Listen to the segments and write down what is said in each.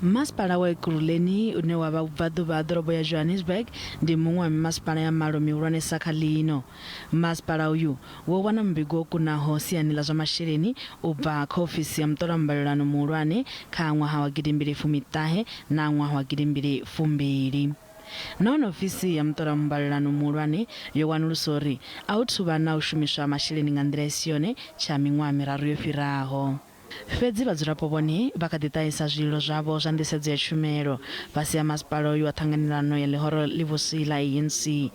Masipala wa Ekhurhuleni une wa vha vha dorobo ya Johannesburg ndi muṅwe wa masipala ya malo mihulwane kha lino. Masipala uyu wo wana mbigo kunaho siani ḽa zwa masheleni u bva kha ofisi ya muṱolambalelano muhulwane kha ṅwaha wa 2017 na ṅwaha wa 2020. Nahone ofisi ya muṱolambalelano muhulwane yo wanulusa uri a hu thuvha na u shumiswa masheleni nga nḓila i si yone tsha miṅwaha miraru yo fhiraho. Fhedzi vhadzulapo vhone vha kha ḓi ṱahisa zwililo zwavho zwa nḓisedzo ya tshumelo fhasi ya masipala uyu wa ṱhanganelano ya lihoro ḽivhusi ḽa ANC.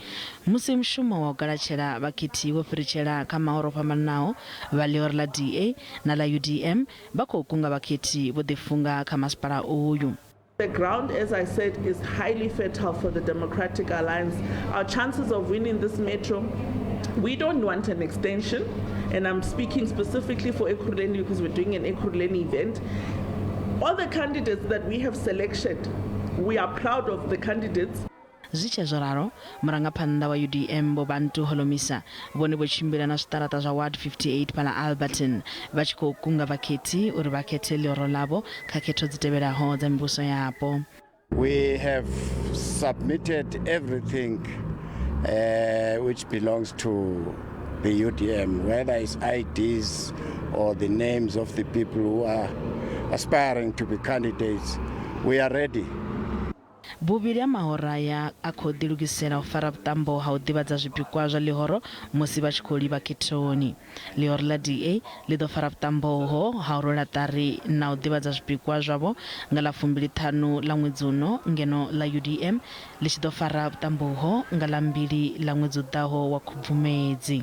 Musi mushumo wa u galatshela vhakhethi wo fhirutshela kha mahoro o fhambanaho, vha lihoro ḽa DA na ḽa UDM vha khou kunga vhakhethi vho ḓifunga kha masipala uyu. The ground, as I said, is highly fertile for the Democratic Alliance. Our chances of winning this metro, we don't want an extension, and I'm speaking specifically for Ekhurhuleni because we're doing an Ekhurhuleni event. All the candidates that we have selected, we are proud of the candidates. Zitshe zwararo murangaphanḓa wa UDM Vho Bantu Holomisa vhone vho tshimbila na zwiṱaraṱa zwa Ward 58 phala Alberton vha tshi khou kunga vhakhethi uri vha khethe lihoro ḽavho kha khetho dzi tevhelaho dza mivhuso yapo. We have submitted everything which belongs to the UDM, whether it's IDs or the names of the people who are aspiring to be candidates. We are ready. Buvhili ha mahoro aya a khou ḓilugisela u fara vhuṱambo ha u ḓivhadza zwipikwa zwa lihoro musi vha tshi khou livha khethoni. Lihoro ḽa DA ḽi ḓo fara vhuṱamboho ha u rwela ṱari na u ḓivhadza zwipikwa zwavho nga ḽa 25 ḽa ṅwedzi uno, ngeno ḽa UDM ḽi tshi ḓo fara vhuṱamboho nga ḽa 2 ḽa ṅwedzi u ḓaho wa Khubvumedzi.